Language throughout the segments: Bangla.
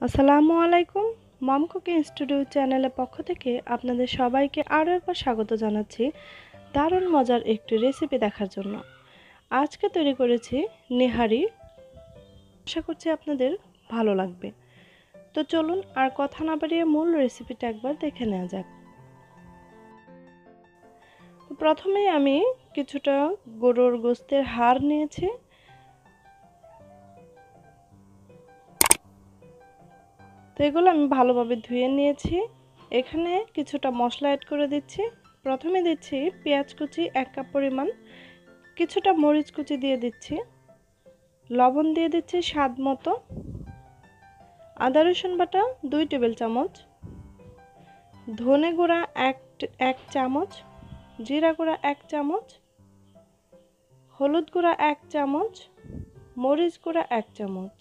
আসসালামু আলাইকুম। মম কুকিং স্টুডিও চ্যানেলের পক্ষ থেকে আপনাদের সবাইকে আরও একবার স্বাগত জানাচ্ছি দারুণ মজার একটি রেসিপি দেখার জন্য। আজকে তৈরি করেছি নিহারি। আশা করছি আপনাদের ভালো লাগবে। তো চলুন আর কথা না বাড়িয়ে মূল রেসিপিটা একবার দেখে নেওয়া যাক। তো প্রথমেই আমি কিছুটা গরুর গোশতের হাড় নিয়েছি। তো এগুলো আমি ভালোভাবে ধুয়ে নিয়েছি। এখানে কিছুটা মশলা অ্যাড করে দিচ্ছি। প্রথমে দিচ্ছি পেঁয়াজ কুচি 1 কাপ পরিমাণ, কিছুটা মরিচ কুচি দিয়ে দিচ্ছি, লবণ দিয়ে দিচ্ছি স্বাদ মতো, আদা রসুন বাটা 2 টেবিল চামচ, ধনে গুঁড়া 1 চামচ, জিরা গুঁড়া 1 চামচ, হলুদ গুঁড়া 1 চামচ, মরিচ গুঁড়া 1 চামচ,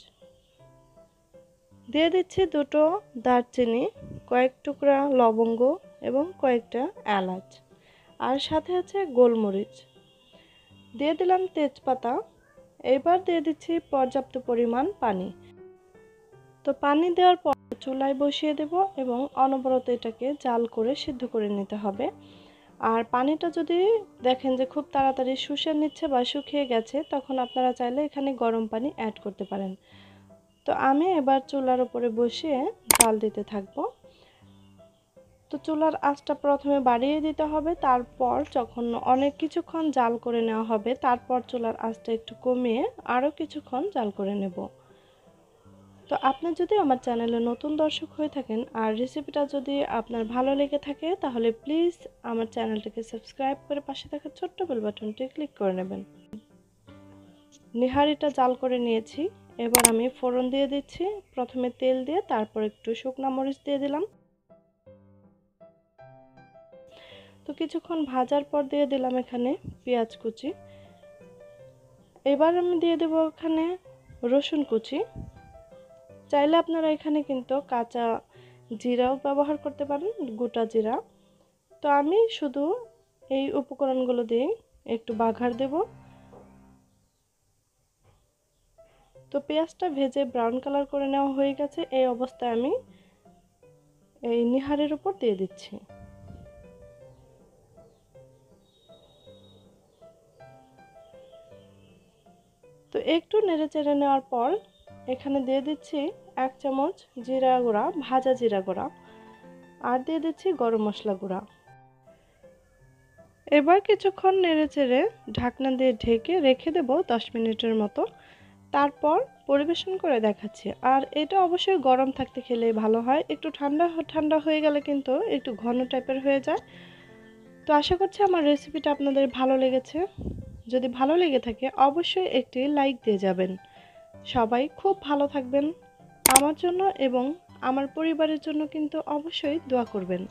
দিয়ে দিচ্ছি দুটো দারচিনি, কয়েক টুকরা লবঙ্গ এবং কয়েকটা এলাচ, আর সাথে আছে গোলমরিচ, দিয়ে দিলাম তেজপাতা। এবার দিয়ে দিচ্ছি পর্যাপ্ত পরিমাণ পানি। তো পানি দেওয়ার পর চুলায় বসিয়ে দেব এবং অনবরত এটাকে জাল করে সিদ্ধ করে নিতে হবে। আর পানিটা যদি দেখেন যে খুব তাড়াতাড়ি শুষে নিচ্ছে বা শুকিয়ে গেছে, তখন আপনারা চাইলে এখানে গরম পানি অ্যাড করতে পারেন। তো আমি এবার চুলার উপরে বসিয়ে জাল দিতে থাকবো। তো চুলার আঁচটা প্রথমে বাড়িয়ে দিতে হবে, তারপর যখন অনেক কিছুক্ষণ জাল করে নেওয়া হবে তারপর চুলার আঁচটা একটু কমিয়ে আরও কিছুক্ষণ জাল করে নেব। তো আপনি যদি আমার চ্যানেলে নতুন দর্শক হয়ে থাকেন আর রেসিপিটা যদি আপনার ভালো লেগে থাকে, তাহলে প্লিজ আমার চ্যানেলটিকে সাবস্ক্রাইব করে পাশে থাকা ছোট্ট বেল বাটনটি ক্লিক করে নেবেন। নিহারিটা জাল করে নিয়েছি। এবার আমি ফোড়ন দিয়ে দিচ্ছি। প্রথমে তেল দিয়ে তারপর একটু শুকনা মরিচ দিয়ে দিলাম। তো কিছুক্ষণ ভাজার পর দিয়ে দিলাম এখানে পেঁয়াজ কুচি। এবার আমি দিয়ে দেব এখানে রসুন কুচি। চাইলে আপনারা এখানে কিন্তু কাঁচা জিরাও ব্যবহার করতে পারেন, গোটা জিরা। তো আমি শুধু এই উপকরণগুলো দিয়ে একটু বাঘার দেব। তো পেঁয়াজটা ভেজে ব্রাউন কালার করে নেওয়া হয়ে গেছে। এই অবস্থায় আমি এই নিহারের উপর দিয়ে দিচ্ছি। তো একটু নেড়ে চেড়ে নেওয়ার পর এখানে দিয়ে দিচ্ছি 1 চামচ জিরা গুঁড়া, ভাজা জিরা গুঁড়া, আর দিয়ে দিচ্ছি গরম মশলা গুঁড়া। এবার কিছুক্ষণ নেড়ে চেড়ে ঢাকনা দিয়ে ঢেকে রেখে দেব 10 মিনিটের মতো। তারপর পরিবেশন করে দেখাচ্ছি। আর এটা অবশ্যই গরম থাকতে খেলে ভালো হয়, একটু ঠান্ডা ঠান্ডা হয়ে গেলে কিন্তু একটু ঘন টাইপের হয়ে যায়। তো আশা করছি আমার রেসিপিটা আপনাদের ভালো লেগেছে। যদি ভালো লেগে থাকে অবশ্যই একটি লাইক দিয়ে যাবেন। সবাই খুব ভালো থাকবেন। আমার জন্য এবং আমার পরিবারের জন্য কিন্তু অবশ্যই দোয়া করবেন।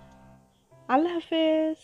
আল্লাহ হাফেজ।